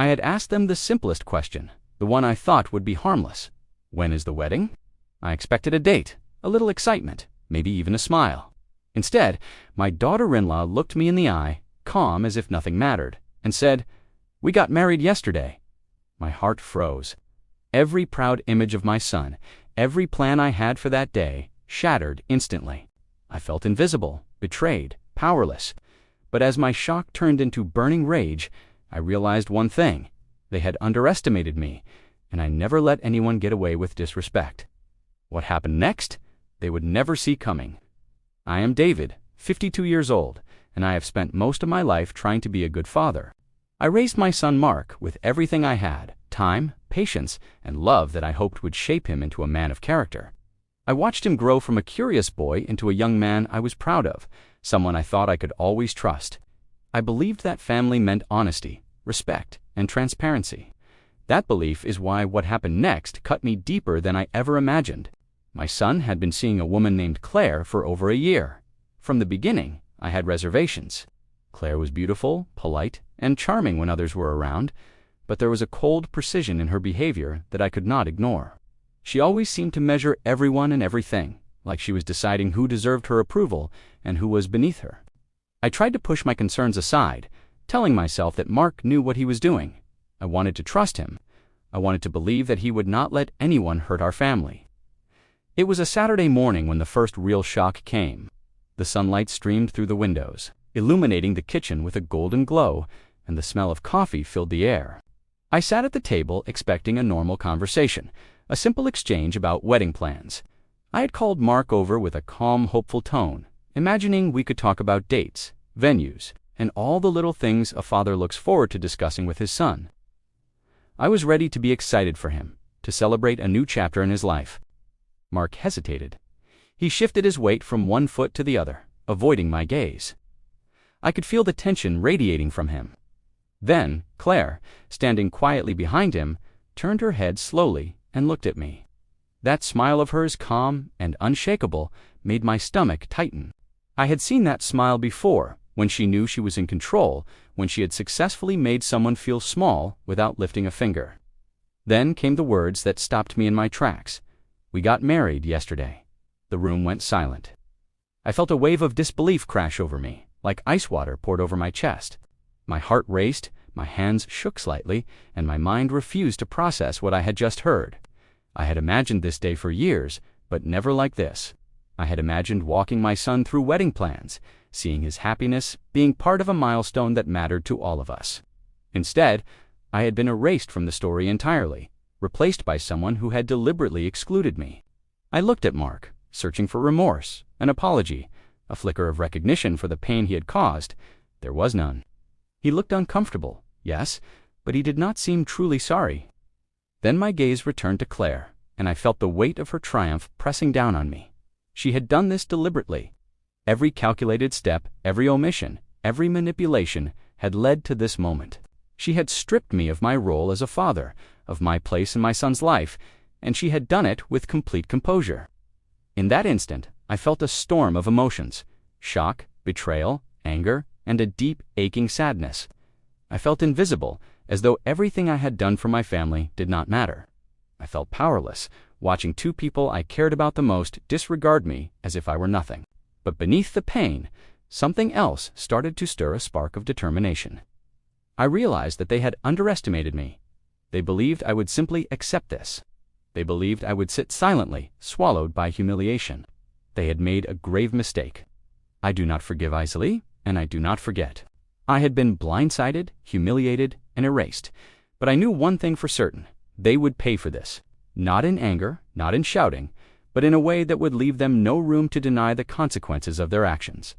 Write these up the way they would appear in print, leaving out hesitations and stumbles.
I had asked them the simplest question, the one I thought would be harmless. When is the wedding? I expected a date, a little excitement, maybe even a smile. Instead, my daughter-in-law looked me in the eye, calm as if nothing mattered, and said, "We got married yesterday." My heart froze. Every proud image of my son, every plan I had for that day, shattered instantly. I felt invisible, betrayed, powerless. But as my shock turned into burning rage, I realized one thing. They had underestimated me, and I never let anyone get away with disrespect. What happened next, they would never see coming. I am David, 52 years old, and I have spent most of my life trying to be a good father. I raised my son Mark with everything I had, time, patience, and love that I hoped would shape him into a man of character. I watched him grow from a curious boy into a young man I was proud of, someone I thought I could always trust. I believed that family meant honesty, respect, and transparency. That belief is why what happened next cut me deeper than I ever imagined. My son had been seeing a woman named Claire for over a year. From the beginning, I had reservations. Claire was beautiful, polite, and charming when others were around, but there was a cold precision in her behavior that I could not ignore. She always seemed to measure everyone and everything, like she was deciding who deserved her approval and who was beneath her. I tried to push my concerns aside, telling myself that Mark knew what he was doing. I wanted to trust him. I wanted to believe that he would not let anyone hurt our family. It was a Saturday morning when the first real shock came. The sunlight streamed through the windows, illuminating the kitchen with a golden glow, and the smell of coffee filled the air. I sat at the table expecting a normal conversation, a simple exchange about wedding plans. I had called Mark over with a calm, hopeful tone, imagining we could talk about dates, venues, and all the little things a father looks forward to discussing with his son. I was ready to be excited for him, to celebrate a new chapter in his life. Mark hesitated. He shifted his weight from one foot to the other, avoiding my gaze. I could feel the tension radiating from him. Then, Claire, standing quietly behind him, turned her head slowly and looked at me. That smile of hers, calm and unshakable, made my stomach tighten. I had seen that smile before, when she knew she was in control, when she had successfully made someone feel small without lifting a finger. Then came the words that stopped me in my tracks. "We got married yesterday." The room went silent. I felt a wave of disbelief crash over me, like ice water poured over my chest. My heart raced, my hands shook slightly, and my mind refused to process what I had just heard. I had imagined this day for years, but never like this. I had imagined walking my son through wedding plans, seeing his happiness, being part of a milestone that mattered to all of us. Instead, I had been erased from the story entirely, replaced by someone who had deliberately excluded me. I looked at Mark, searching for remorse, an apology, a flicker of recognition for the pain he had caused. There was none. He looked uncomfortable, yes, but he did not seem truly sorry. Then my gaze returned to Claire, and I felt the weight of her triumph pressing down on me. She had done this deliberately. Every calculated step, every omission, every manipulation had led to this moment. She had stripped me of my role as a father, of my place in my son's life, and she had done it with complete composure. In that instant, I felt a storm of emotions: shock, betrayal, anger, and a deep, aching sadness. I felt invisible, as though everything I had done for my family did not matter. I felt powerless, watching two people I cared about the most disregard me as if I were nothing. But beneath the pain, something else started to stir a spark of determination. I realized that they had underestimated me. They believed I would simply accept this. They believed I would sit silently, swallowed by humiliation. They had made a grave mistake. I do not forgive easily, and I do not forget. I had been blindsided, humiliated, and erased. But I knew one thing for certain: they would pay for this. Not in anger, not in shouting, but in a way that would leave them no room to deny the consequences of their actions.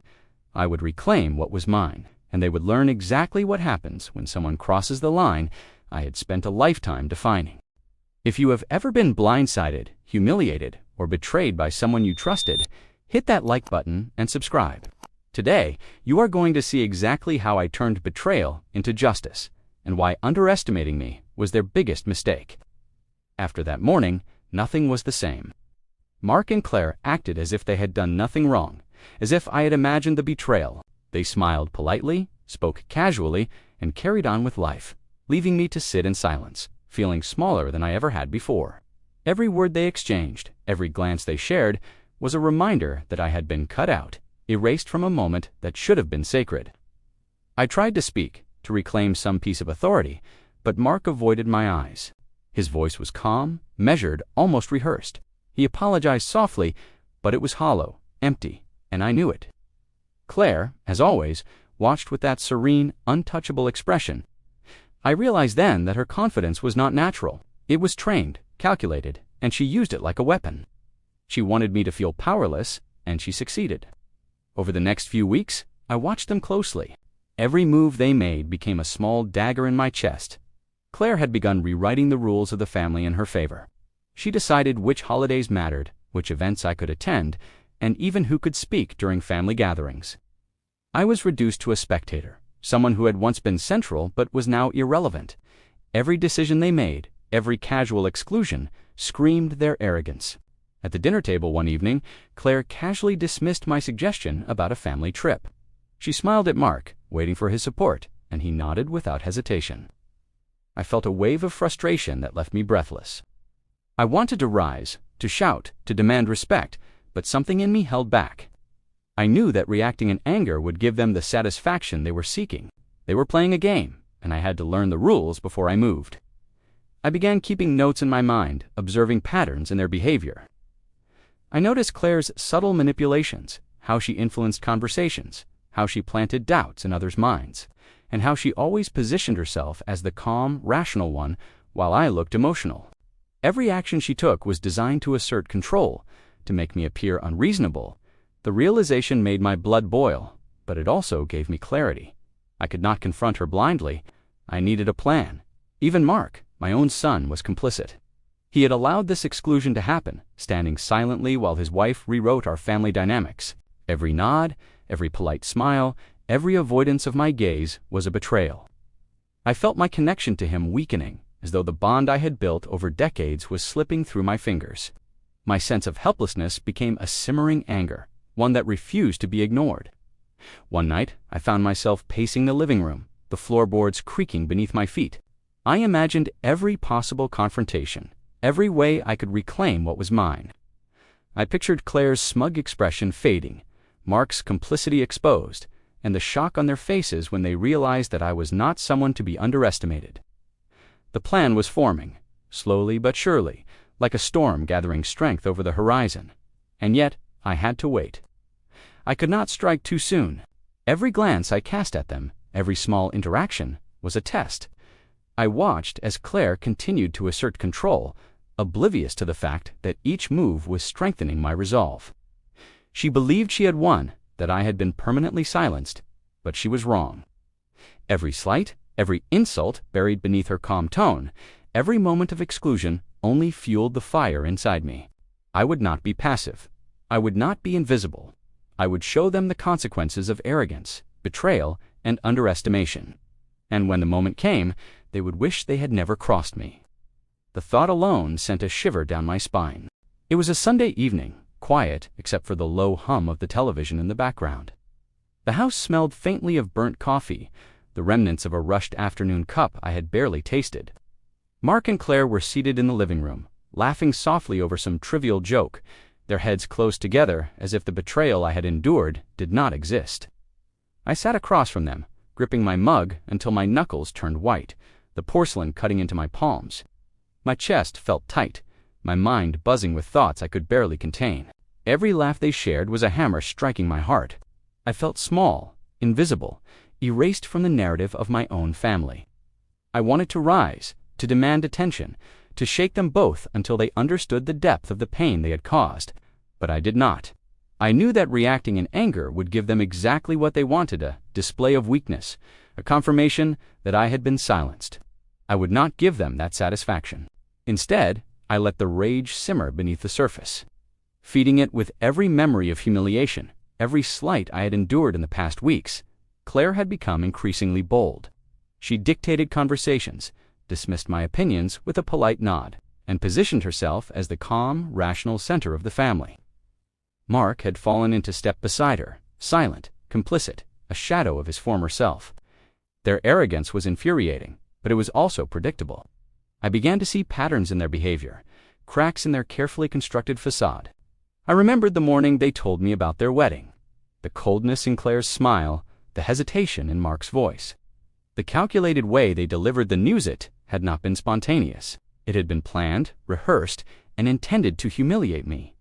I would reclaim what was mine, and they would learn exactly what happens when someone crosses the line I had spent a lifetime defining. If you have ever been blindsided, humiliated, or betrayed by someone you trusted, hit that like button and subscribe. Today, you are going to see exactly how I turned betrayal into justice, and why underestimating me was their biggest mistake. After that morning, nothing was the same. Mark and Claire acted as if they had done nothing wrong, as if I had imagined the betrayal. They smiled politely, spoke casually, and carried on with life, leaving me to sit in silence, feeling smaller than I ever had before. Every word they exchanged, every glance they shared, was a reminder that I had been cut out, erased from a moment that should have been sacred. I tried to speak, to reclaim some piece of authority, but Mark avoided my eyes. His voice was calm, measured, almost rehearsed. He apologized softly, but it was hollow, empty, and I knew it. Claire, as always, watched with that serene, untouchable expression. I realized then that her confidence was not natural. It was trained, calculated, and she used it like a weapon. She wanted me to feel powerless, and she succeeded. Over the next few weeks, I watched them closely. Every move they made became a small dagger in my chest. Claire had begun rewriting the rules of the family in her favor. She decided which holidays mattered, which events I could attend, and even who could speak during family gatherings. I was reduced to a spectator, someone who had once been central but was now irrelevant. Every decision they made, every casual exclusion, screamed their arrogance. At the dinner table one evening, Claire casually dismissed my suggestion about a family trip. She smiled at Mark, waiting for his support, and he nodded without hesitation. I felt a wave of frustration that left me breathless. I wanted to rise, to shout, to demand respect, but something in me held back. I knew that reacting in anger would give them the satisfaction they were seeking. They were playing a game, and I had to learn the rules before I moved. I began keeping notes in my mind, observing patterns in their behavior. I noticed Claire's subtle manipulations, how she influenced conversations, how she planted doubts in others' minds, and how she always positioned herself as the calm, rational one while I looked emotional. Every action she took was designed to assert control, to make me appear unreasonable. The realization made my blood boil, but it also gave me clarity. I could not confront her blindly. I needed a plan. Even Mark, my own son, was complicit. He had allowed this exclusion to happen, standing silently while his wife rewrote our family dynamics. Every nod, every polite smile, every avoidance of my gaze was a betrayal. I felt my connection to him weakening, as though the bond I had built over decades was slipping through my fingers. My sense of helplessness became a simmering anger, one that refused to be ignored. One night, I found myself pacing the living room, the floorboards creaking beneath my feet. I imagined every possible confrontation, every way I could reclaim what was mine. I pictured Claire's smug expression fading, Mark's complicity exposed, and the shock on their faces when they realized that I was not someone to be underestimated. The plan was forming, slowly but surely, like a storm gathering strength over the horizon. And yet, I had to wait. I could not strike too soon. Every glance I cast at them, every small interaction, was a test. I watched as Claire continued to assert control, oblivious to the fact that each move was strengthening my resolve. She believed she had won, that I had been permanently silenced, but she was wrong. Every slight, every insult buried beneath her calm tone, every moment of exclusion only fueled the fire inside me. I would not be passive. I would not be invisible. I would show them the consequences of arrogance, betrayal, and underestimation. And when the moment came, they would wish they had never crossed me. The thought alone sent a shiver down my spine. It was a Sunday evening, quiet except for the low hum of the television in the background. The house smelled faintly of burnt coffee, the remnants of a rushed afternoon cup I had barely tasted. Mark and Claire were seated in the living room, laughing softly over some trivial joke, their heads close together as if the betrayal I had endured did not exist. I sat across from them, gripping my mug until my knuckles turned white, the porcelain cutting into my palms. My chest felt tight, my mind buzzing with thoughts I could barely contain. Every laugh they shared was a hammer striking my heart. I felt small, invisible, erased from the narrative of my own family. I wanted to rise, to demand attention, to shake them both until they understood the depth of the pain they had caused, but I did not. I knew that reacting in anger would give them exactly what they wanted, a display of weakness, a confirmation that I had been silenced. I would not give them that satisfaction. Instead, I let the rage simmer beneath the surface, feeding it with every memory of humiliation, every slight I had endured in the past weeks. Claire had become increasingly bold. She dictated conversations, dismissed my opinions with a polite nod, and positioned herself as the calm, rational center of the family. Mark had fallen into step beside her, silent, complicit, a shadow of his former self. Their arrogance was infuriating, but it was also predictable. I began to see patterns in their behavior, cracks in their carefully constructed facade. I remembered the morning they told me about their wedding, the coldness in Claire's smile, the hesitation in Mark's voice. The calculated way they delivered the news had not been spontaneous. It had been planned, rehearsed, and intended to humiliate me.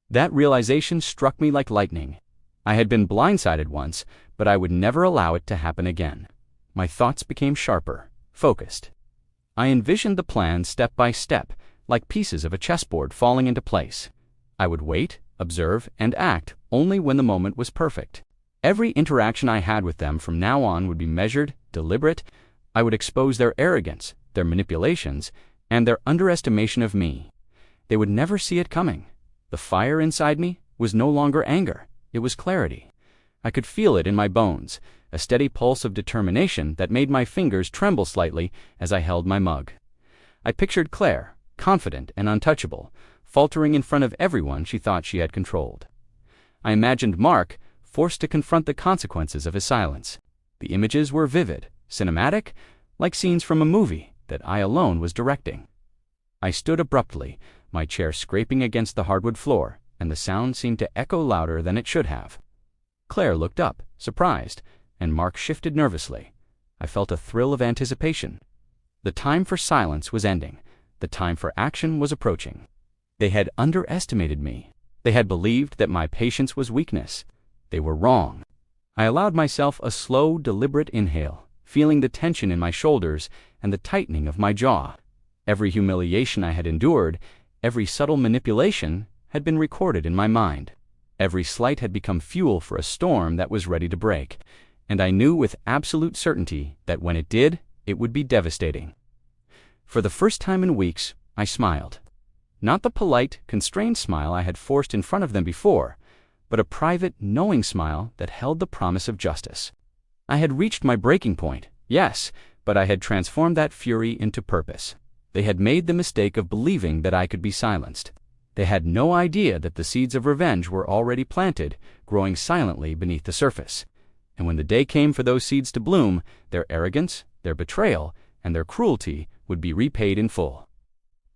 That realization struck me like lightning. I had been blindsided once, but I would never allow it to happen again. My thoughts became sharper, focused. I envisioned the plan step by step, like pieces of a chessboard falling into place. I would wait, observe, and act only when the moment was perfect. Every interaction I had with them from now on would be measured, deliberate. I would expose their arrogance, their manipulations, and their underestimation of me. They would never see it coming. The fire inside me was no longer anger, it was clarity. I could feel it in my bones, a steady pulse of determination that made my fingers tremble slightly as I held my mug. I pictured Claire, confident and untouchable, faltering in front of everyone she thought she had controlled. I imagined Mark, forced to confront the consequences of his silence. The images were vivid, cinematic, like scenes from a movie that I alone was directing. I stood abruptly, my chair scraping against the hardwood floor, and the sound seemed to echo louder than it should have. Claire looked up, surprised, and Mark shifted nervously. I felt a thrill of anticipation. The time for silence was ending. The time for action was approaching. They had underestimated me. They had believed that my patience was weakness. They were wrong. I allowed myself a slow, deliberate inhale, feeling the tension in my shoulders and the tightening of my jaw. Every humiliation I had endured, every subtle manipulation, had been recorded in my mind. Every slight had become fuel for a storm that was ready to break, and I knew with absolute certainty that when it did, it would be devastating. For the first time in weeks, I smiled. Not the polite, constrained smile I had forced in front of them before, but a private, knowing smile that held the promise of justice. I had reached my breaking point, yes, but I had transformed that fury into purpose. They had made the mistake of believing that I could be silenced. They had no idea that the seeds of revenge were already planted, growing silently beneath the surface. And when the day came for those seeds to bloom, their arrogance, their betrayal, and their cruelty would be repaid in full.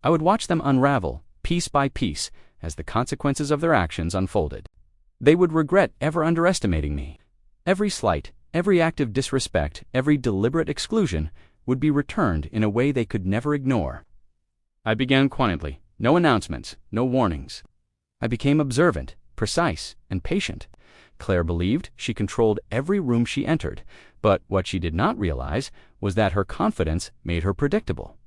I would watch them unravel, piece by piece, as the consequences of their actions unfolded. They would regret ever underestimating me. Every slight, every act of disrespect, every deliberate exclusion would be returned in a way they could never ignore. I began quietly, no announcements, no warnings. I became observant, precise, and patient. Claire believed she controlled every room she entered, but what she did not realize was that her confidence made her predictable.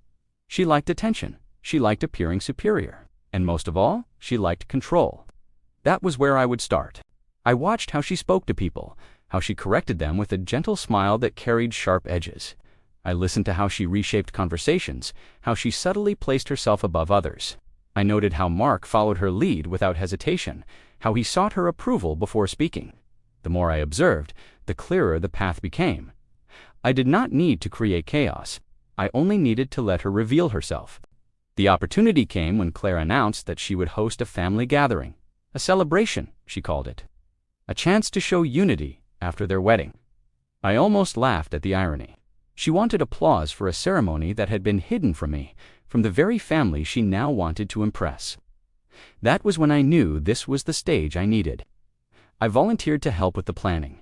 She liked attention, she liked appearing superior, and most of all, she liked control. That was where I would start. I watched how she spoke to people, how she corrected them with a gentle smile that carried sharp edges. I listened to how she reshaped conversations, how she subtly placed herself above others. I noted how Mark followed her lead without hesitation, how he sought her approval before speaking. The more I observed, the clearer the path became. I did not need to create chaos. I only needed to let her reveal herself. The opportunity came when Claire announced that she would host a family gathering. A celebration, she called it. A chance to show unity after their wedding. I almost laughed at the irony. She wanted applause for a ceremony that had been hidden from me, from the very family she now wanted to impress. That was when I knew this was the stage I needed. I volunteered to help with the planning.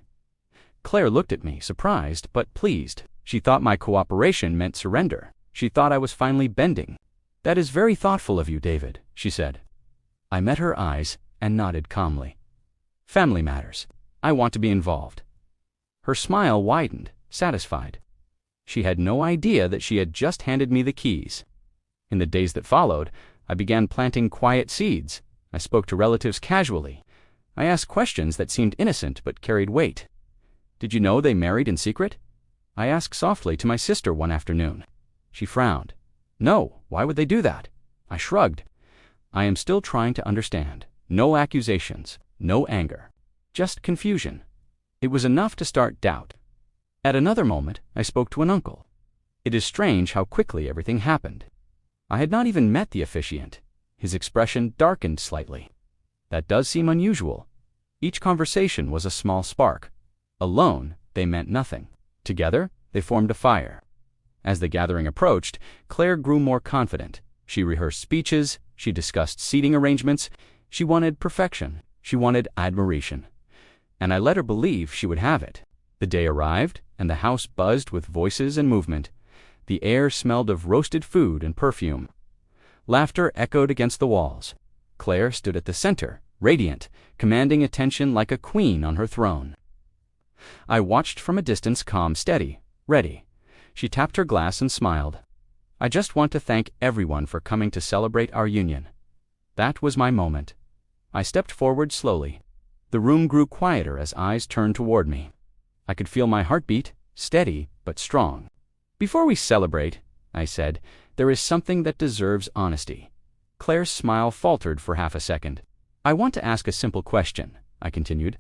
Claire looked at me, surprised but pleased. She thought my cooperation meant surrender. She thought I was finally bending. "That is very thoughtful of you, David," she said. I met her eyes and nodded calmly. "Family matters. I want to be involved." Her smile widened, satisfied. She had no idea that she had just handed me the keys. In the days that followed, I began planting quiet seeds. I spoke to relatives casually. I asked questions that seemed innocent but carried weight. "Did you know they married in secret?" I asked softly to my sister one afternoon. She frowned. "No, why would they do that?" I shrugged. I am still trying to understand. No accusations, no anger, just confusion. It was enough to start doubt. At another moment, I spoke to an uncle. It is strange how quickly everything happened. I had not even met the officiant. His expression darkened slightly. That does seem unusual. Each conversation was a small spark. Alone, they meant nothing. Together, they formed a fire. As the gathering approached, Claire grew more confident. She rehearsed speeches, she discussed seating arrangements, she wanted perfection, she wanted admiration. And I let her believe she would have it. The day arrived, and the house buzzed with voices and movement. The air smelled of roasted food and perfume. Laughter echoed against the walls. Claire stood at the center, radiant, commanding attention like a queen on her throne. I watched from a distance, calm, steady, ready. She tapped her glass and smiled. I just want to thank everyone for coming to celebrate our union. That was my moment. I stepped forward slowly. The room grew quieter as eyes turned toward me. I could feel my heartbeat, steady but strong. Before we celebrate, I said, there is something that deserves honesty. Claire's smile faltered for half a second. I want to ask a simple question, I continued.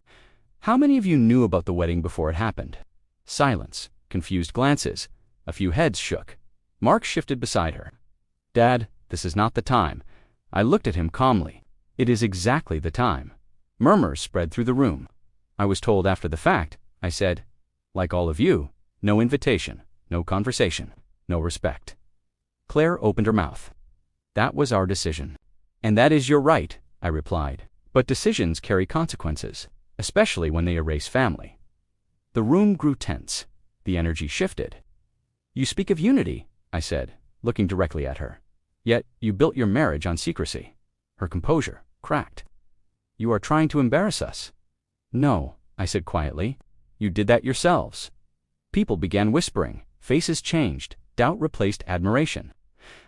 How many of you knew about the wedding before it happened? Silence, confused glances. A few heads shook. Mark shifted beside her. Dad, this is not the time. I looked at him calmly. It is exactly the time. Murmurs spread through the room. I was told after the fact. I said, like all of you, no invitation, no conversation, no respect. Claire opened her mouth. That was our decision. And that is your right, I replied. But decisions carry consequences, especially when they erase family. The room grew tense. The energy shifted. You speak of unity, I said, looking directly at her. Yet you built your marriage on secrecy. Her composure cracked. You are trying to embarrass us. No, I said quietly. You did that yourselves. People began whispering. Faces changed. Doubt replaced admiration.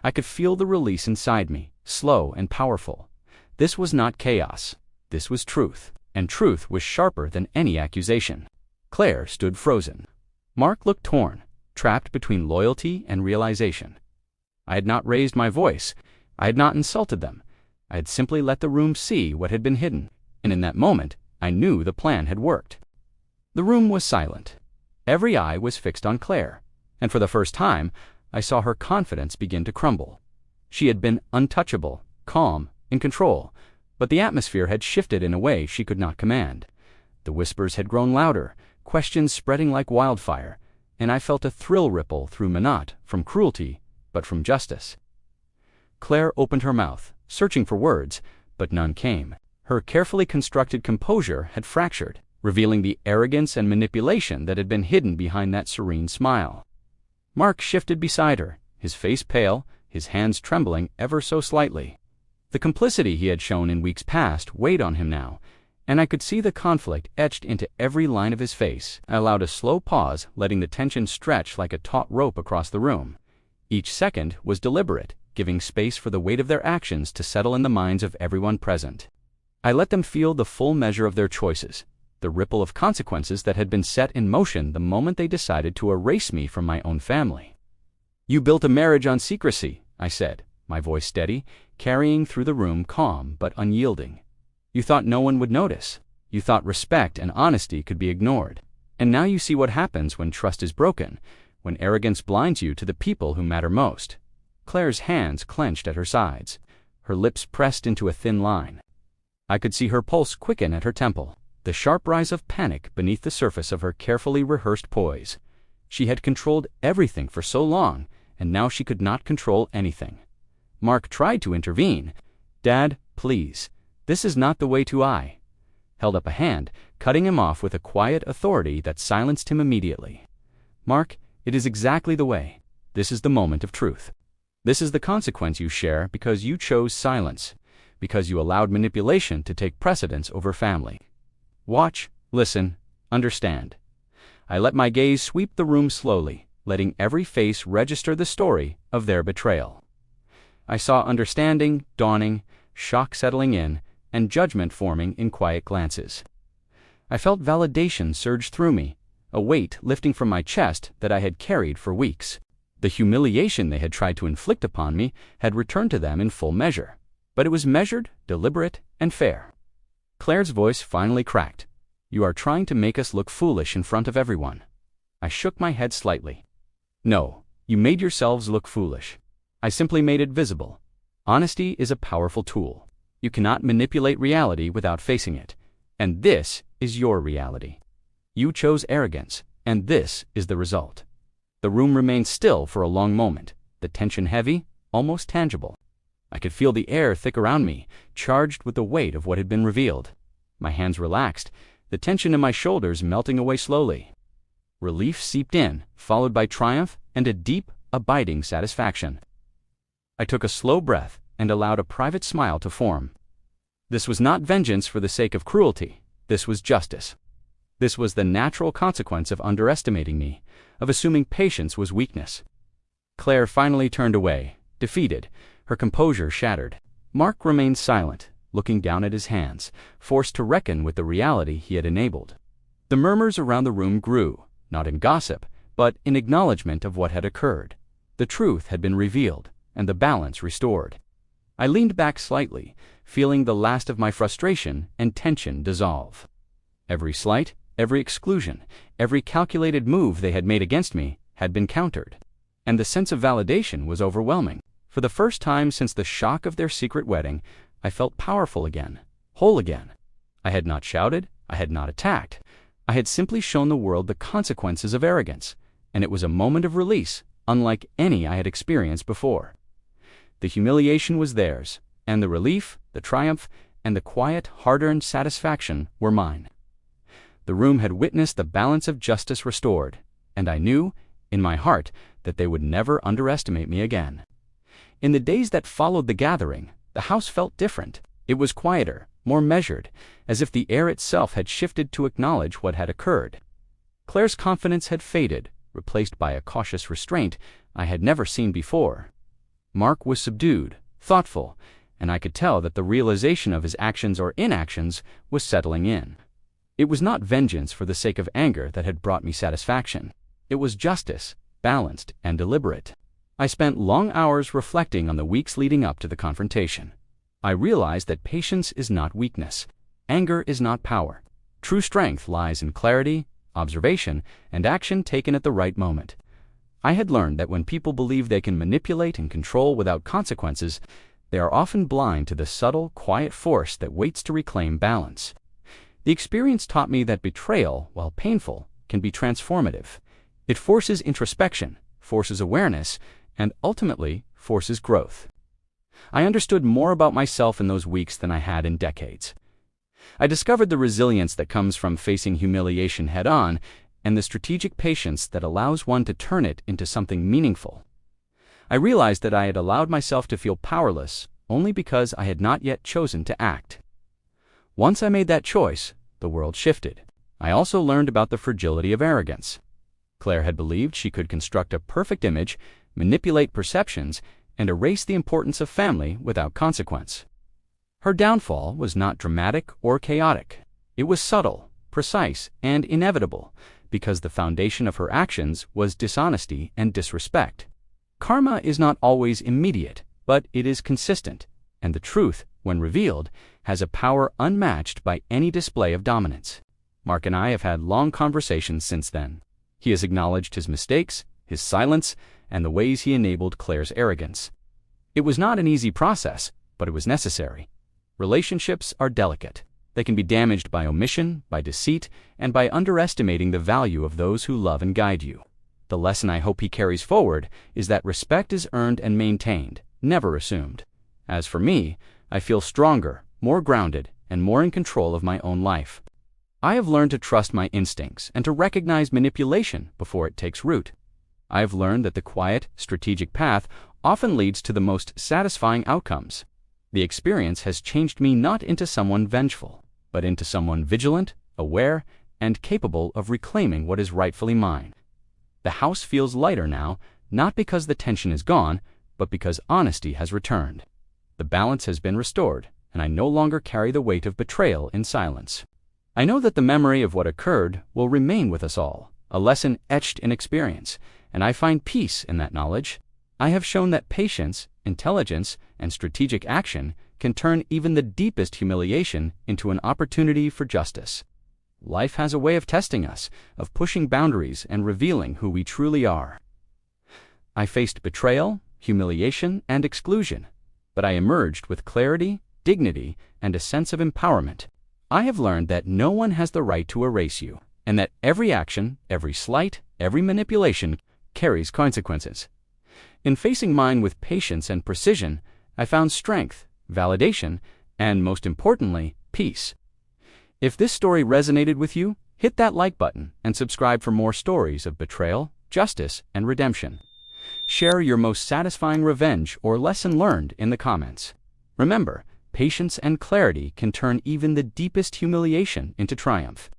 I could feel the release inside me, slow and powerful. This was not chaos. This was truth. And truth was sharper than any accusation. Claire stood frozen. Mark looked torn, trapped between loyalty and realization. I had not raised my voice. I had not insulted them. I had simply let the room see what had been hidden. And in that moment, I knew the plan had worked. The room was silent. Every eye was fixed on Claire. And for the first time, I saw her confidence begin to crumble. She had been untouchable, calm, in control, but the atmosphere had shifted in a way she could not command. The whispers had grown louder, questions spreading like wildfire, and I felt a thrill ripple through me, not from cruelty, but from justice. Claire opened her mouth, searching for words, but none came. Her carefully constructed composure had fractured, revealing the arrogance and manipulation that had been hidden behind that serene smile. Mark shifted beside her, his face pale, his hands trembling ever so slightly. The complicity he had shown in weeks past weighed on him now, and I could see the conflict etched into every line of his face. I allowed a slow pause, letting the tension stretch like a taut rope across the room. Each second was deliberate, giving space for the weight of their actions to settle in the minds of everyone present. I let them feel the full measure of their choices, the ripple of consequences that had been set in motion the moment they decided to erase me from my own family. You built a marriage on secrecy, I said, my voice steady, carrying through the room, calm but unyielding. You thought no one would notice. You thought respect and honesty could be ignored. And now you see what happens when trust is broken, when arrogance blinds you to the people who matter most. Claire's hands clenched at her sides, her lips pressed into a thin line. I could see her pulse quicken at her temple, the sharp rise of panic beneath the surface of her carefully rehearsed poise. She had controlled everything for so long, and now she could not control anything. Mark tried to intervene. Dad, please, this is not the way to I. Held up a hand, cutting him off with a quiet authority that silenced him immediately. Mark, it is exactly the way. This is the moment of truth. This is the consequence you share because you chose silence, because you allowed manipulation to take precedence over family. Watch, listen, understand. I let my gaze sweep the room slowly, letting every face register the story of their betrayal. I saw understanding dawning, shock settling in, and judgment forming in quiet glances. I felt validation surge through me, a weight lifting from my chest that I had carried for weeks. The humiliation they had tried to inflict upon me had returned to them in full measure, but it was measured, deliberate, and fair. Claire's voice finally cracked. You are trying to make us look foolish in front of everyone. I shook my head slightly. No, you made yourselves look foolish. I simply made it visible. Honesty is a powerful tool. You cannot manipulate reality without facing it. And this is your reality. You chose arrogance, and this is the result. The room remained still for a long moment, the tension heavy, almost tangible. I could feel the air thick around me, charged with the weight of what had been revealed. My hands relaxed, the tension in my shoulders melting away slowly. Relief seeped in, followed by triumph and a deep, abiding satisfaction. I took a slow breath and allowed a private smile to form. This was not vengeance for the sake of cruelty. This was justice. This was the natural consequence of underestimating me, of assuming patience was weakness. Claire finally turned away, defeated, her composure shattered. Mark remained silent, looking down at his hands, forced to reckon with the reality he had enabled. The murmurs around the room grew, not in gossip, but in acknowledgement of what had occurred. The truth had been revealed, and the balance restored. I leaned back slightly, feeling the last of my frustration and tension dissolve. Every slight, every exclusion, every calculated move they had made against me had been countered, and the sense of validation was overwhelming. For the first time since the shock of their secret wedding, I felt powerful again, whole again. I had not shouted, I had not attacked. I had simply shown the world the consequences of arrogance, and it was a moment of release, unlike any I had experienced before. The humiliation was theirs, and the relief, the triumph, and the quiet, hard-earned satisfaction were mine. The room had witnessed the balance of justice restored, and I knew, in my heart, that they would never underestimate me again. In the days that followed the gathering, the house felt different. It was quieter, more measured, as if the air itself had shifted to acknowledge what had occurred. Claire's confidence had faded, replaced by a cautious restraint I had never seen before. Mark was subdued, thoughtful, and I could tell that the realization of his actions or inactions was settling in. It was not vengeance for the sake of anger that had brought me satisfaction. It was justice, balanced and deliberate. I spent long hours reflecting on the weeks leading up to the confrontation. I realized that patience is not weakness. Anger is not power. True strength lies in clarity, observation, and action taken at the right moment. I had learned that when people believe they can manipulate and control without consequences, they are often blind to the subtle, quiet force that waits to reclaim balance. The experience taught me that betrayal, while painful, can be transformative. It forces introspection, forces awareness, and ultimately forces growth. I understood more about myself in those weeks than I had in decades. I discovered the resilience that comes from facing humiliation head-on, and the strategic patience that allows one to turn it into something meaningful. I realized that I had allowed myself to feel powerless only because I had not yet chosen to act. Once I made that choice, the world shifted. I also learned about the fragility of arrogance. Claire had believed she could construct a perfect image, manipulate perceptions, and erase the importance of family without consequence. Her downfall was not dramatic or chaotic. It was subtle, precise, and inevitable, because the foundation of her actions was dishonesty and disrespect. Karma is not always immediate, but it is consistent, and the truth, when revealed, has a power unmatched by any display of dominance. Mark and I have had long conversations since then. He has acknowledged his mistakes, his silence, and the ways he enabled Claire's arrogance. It was not an easy process, but it was necessary. Relationships are delicate. They can be damaged by omission, by deceit, and by underestimating the value of those who love and guide you. The lesson I hope he carries forward is that respect is earned and maintained, never assumed. As for me, I feel stronger, more grounded, and more in control of my own life. I have learned to trust my instincts and to recognize manipulation before it takes root. I have learned that the quiet, strategic path often leads to the most satisfying outcomes. The experience has changed me not into someone vengeful, but into someone vigilant, aware, and capable of reclaiming what is rightfully mine. The house feels lighter now, not because the tension is gone, but because honesty has returned. The balance has been restored, and I no longer carry the weight of betrayal in silence. I know that the memory of what occurred will remain with us all, a lesson etched in experience, and I find peace in that knowledge. I have shown that patience, intelligence, and strategic action can turn even the deepest humiliation into an opportunity for justice. Life has a way of testing us, of pushing boundaries and revealing who we truly are. I faced betrayal, humiliation, and exclusion, but I emerged with clarity, dignity, and a sense of empowerment. I have learned that no one has the right to erase you, and that every action, every slight, every manipulation carries consequences. In facing mine with patience and precision, I found strength, validation, and most importantly, peace. If this story resonated with you, hit that like button and subscribe for more stories of betrayal, justice, and redemption. Share your most satisfying revenge or lesson learned in the comments. Remember, patience and clarity can turn even the deepest humiliation into triumph.